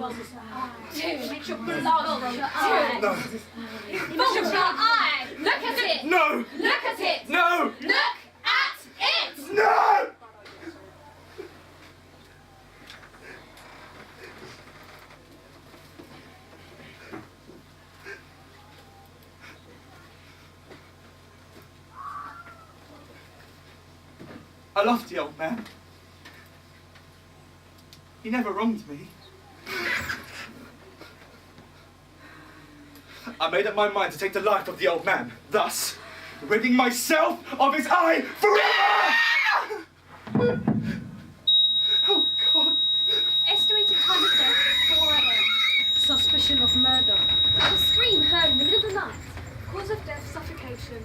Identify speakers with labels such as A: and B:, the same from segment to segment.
A: bulbous eye.
B: Two. Make your blood your eye.
C: No.
B: Bulbous your eye. Look at it.
C: No.
B: Look at it.
C: No.
B: Look at it.
C: No! I loved the old man. He never wronged me. I made up my mind to take the life of the old man, thus ridding myself of his eye forever! Oh, God.
B: Estimated time of death, 4 a.m.
A: Suspicion of murder.
B: A scream heard in the middle of the night.
D: Cause of death, suffocation.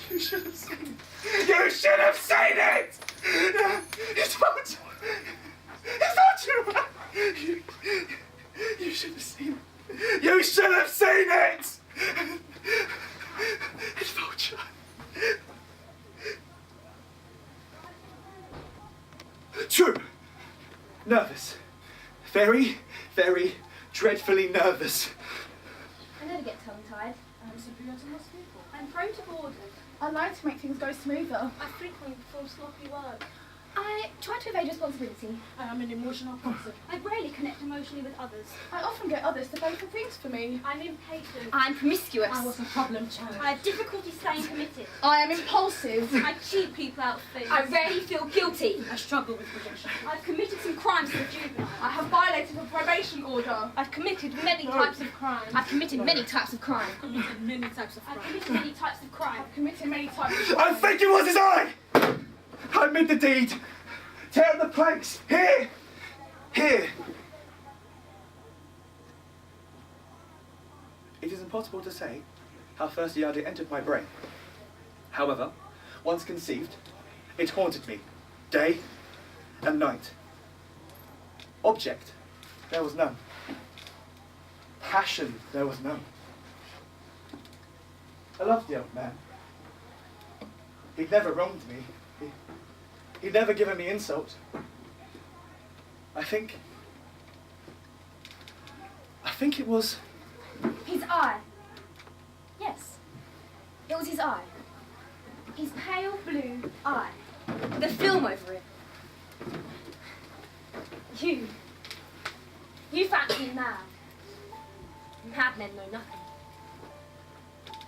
C: You should have seen it. You should have seen it! He told you. He told you. You should have seen it. You should have seen it! He told you. True. Nervous. Very, very dreadfully nervous.
B: I never get tongue-tied.
A: I'm superior to most people.
D: I'm prone to boredom.
E: I like to make things go smoother.
D: I frequently perform sloppy work.
B: I try to evade responsibility.
A: I am an emotional person.
D: I rarely connect emotionally with others.
E: I often get others to pay for things for me.
D: I'm impatient.
B: I'm promiscuous.
A: I was a problem child.
D: I have difficulty staying committed.
E: I am impulsive.
D: I cheat people out of things.
B: I rarely feel guilty.
A: I struggle with rejection.
D: I've committed some crimes as a juvenile.
E: I have violated a probation order.
D: I've committed many types of crime.
B: I've committed many types of crime.
A: Committed many types of
D: I've
A: crime.
D: committed many types of crime.
E: I've committed many types of
C: I
E: crime.
C: think it was his eye! I admit the deed. Tear up the planks. Here! Here! It is impossible to say how first the idea entered my brain. However, once conceived, it haunted me, day and night. Object, there was none. Passion, there was none. I loved the old man. He'd never wronged me. He'd never given me insult. I think it was...
B: His eye. Yes. It was his eye. His pale blue eye. With a film over it. You fancy me mad. Madmen know nothing.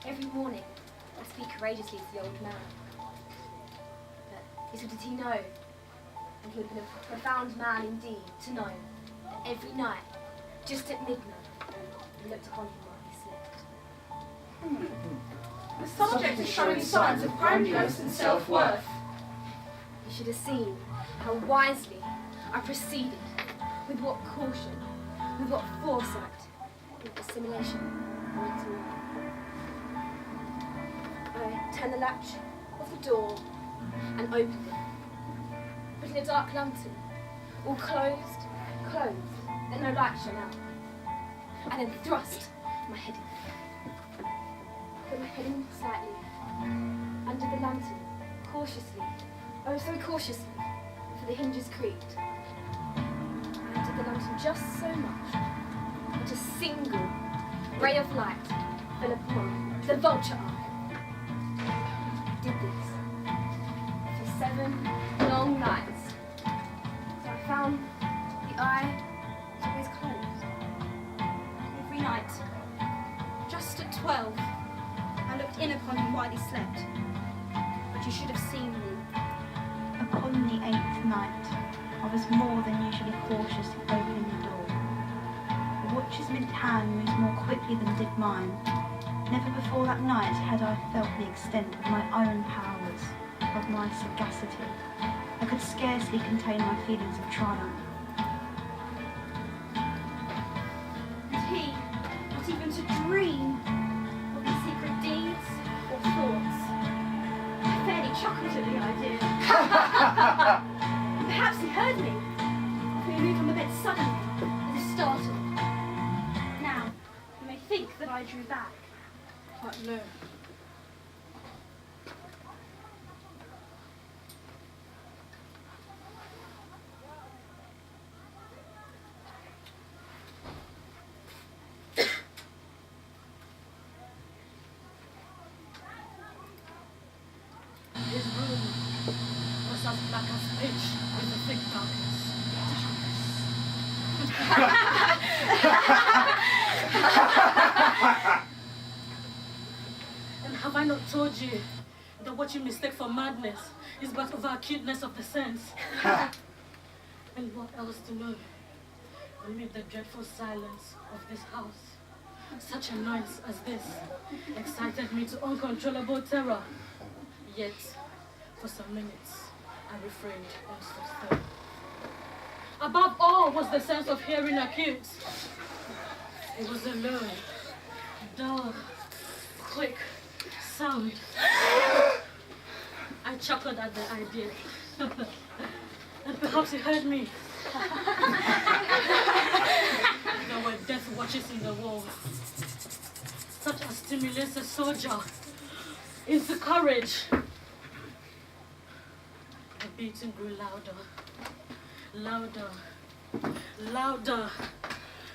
B: Every morning, I speak courageously to the old man. But little did he know, and he had been a profound man indeed, to know that every night, just at midnight, he looked upon him while he slept.
E: The subject is showing signs of grandiose and self-worth.
B: You should have seen how wisely I proceeded, with what caution, with what foresight, with assimilation and intimacy. I turned the latch of the door and opened it, putting a dark lantern, all closed, that no light shone out. I then thrust my head in. Put my head in slightly, under the lantern, cautiously, oh so cautiously, for the hinges creaked. I undid the lantern just so much that a single ray of light fell upon the vulture eye. I did this for 7 long nights, so I found the eye was always closed.
D: Every night, just at 12, I looked in upon him while he slept. But you should have seen me.
F: Upon the 8th night, I was more than usually cautious in opening the door. The watch's mint hand moves more quickly than did mine. Never before that night had I felt the extent of my own powers, of my sagacity. I could scarcely contain my feelings of triumph.
D: And he, not even to dream of his secret deeds or thoughts. I fairly chuckled at the idea. Perhaps he heard me, for he moved on the bed suddenly, as if startled. Now, you may think that I drew back.
A: But no. black as pitch with the thick darkness. And have I not told you that what you mistake for madness is but over acuteness of the sense? And what else to know? Amid the dreadful silence of this house, such a noise as this excited me to uncontrollable terror. Yet, for some minutes, I refrained and stood still. Above all was the sense of hearing acute. It was a low, dull, quick sound. I chuckled at the idea. And perhaps he heard me. There were death watches in the wall, such as stimulates a soldier into courage. The beating grew louder, louder, louder,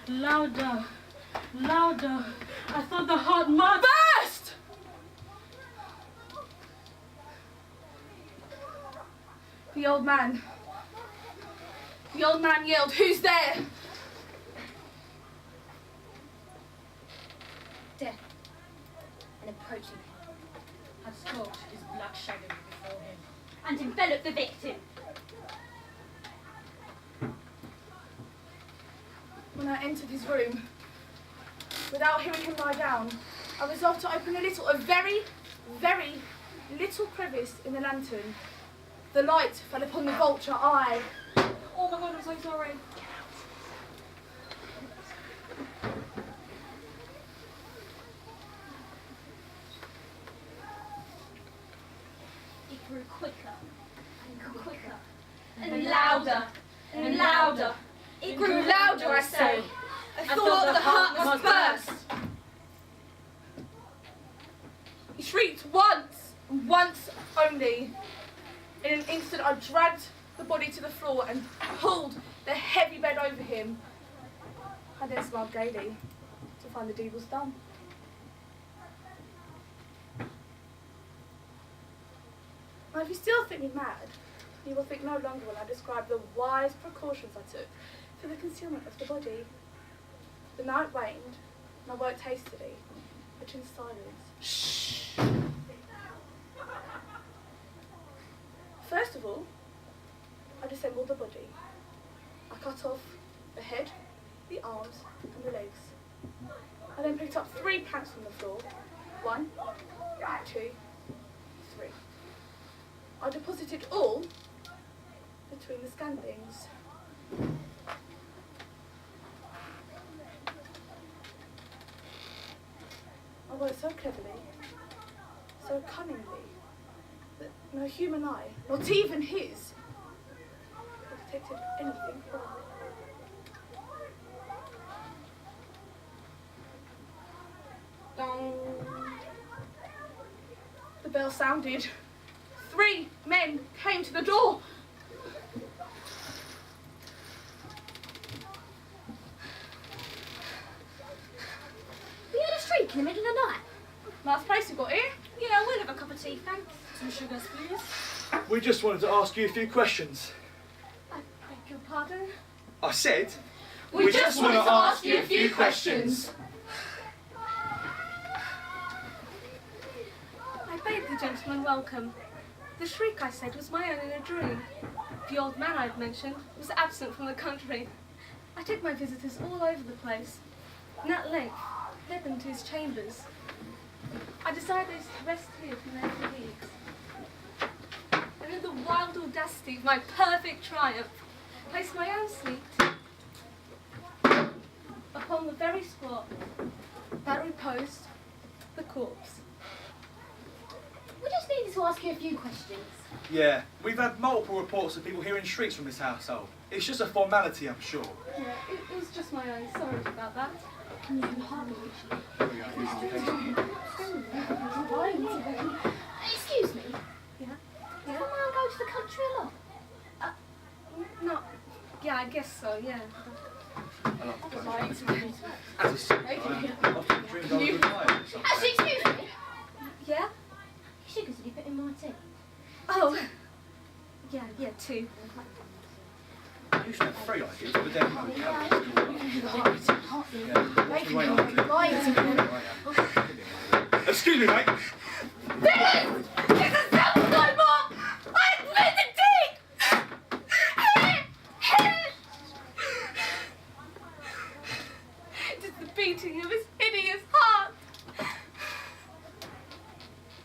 A: louder, louder. I thought the heart must burst!
B: The old man yelled, "Who's there?"
D: Death, and approaching him,
A: Had stalked his black shadow before him.
D: and enveloped the victim.
B: When I entered his room, without hearing him lie down, I resolved to open a very, very little crevice in the lantern. The light fell upon the vulture eye.
D: Oh my God, I'm so sorry. It grew quicker and quicker and louder and louder. It grew louder, I say. I thought the heart must burst.
B: He shrieked once only. In an instant, I dragged the body to the floor and pulled the heavy bed over him. I then smiled gaily to find the deed was done. Now, if you still think me mad, you will think no longer when I describe the wise precautions I took for the concealment of the body. The night waned, and I worked hastily, but in silence. Shh! First of all, I disassembled the body. I cut off the head, the arms, and the legs. I then picked up 3 planks from the floor. 1, 2, 3. I deposited all between the scantings. I worked so cleverly, so cunningly, that no human eye, not even his, had detected anything wrong. Dong. The bell sounded. 3 men came to the door.
D: We had a streak in the middle of the night.
B: Last place you got here?
D: Yeah, we'll have a cup of tea, thanks.
A: 2 sugars, please.
C: We just wanted to ask you a few questions.
B: I beg your pardon?
C: I said,
E: We just wanted to ask you a few questions.
B: I bade the gentleman welcome. The shriek, I said, was my own in a dream. The old man I'd mentioned was absent from the country. I took my visitors all over the place, and at length led them to his chambers. I desired they to rest here from their fatigues. And in the wild audacity of my perfect triumph, placed my own seat upon the very spot that reposed the corpse.
D: We just needed to ask you a few questions.
C: Yeah, we've had multiple reports of people hearing shrieks from this household. It's just a formality, I'm sure.
B: Yeah, it was just my own. Sorry about that.
D: Can you hardly Excuse me.
B: Yeah?
D: Does the man go to the country a lot?
B: No. Yeah, I guess so, yeah.
C: As a son, I often dreamed I was retired.
D: Actually, excuse me.
B: Yeah?
D: Sugars, did you put in my tea?
B: Oh. Yeah, 2.
C: You should have 3 ideas, but then Excuse me, mate.
B: It's a self-gun, Mom! I admit the deed! It is the beating of his hideous heart.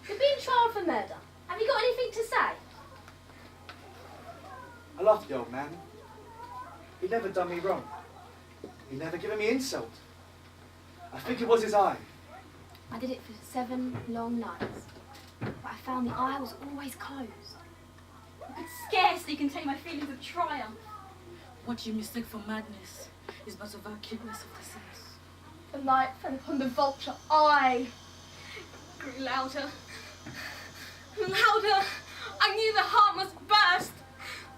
D: You're being tried for murder. Have you got anything to say?
C: I loved the old man. He never done me wrong. He never given me insult. I think it was his eye.
B: I did it for 7 long nights, but I found the eye was always closed.
D: I could scarcely contain my feelings of triumph.
A: What you mistake for madness is but of our cuteness of the sense.
B: The light fell upon the vulture eye. It grew louder. Louder! I knew the heart must burst.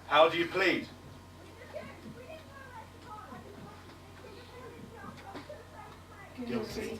C: How do you plead?
B: Guilty.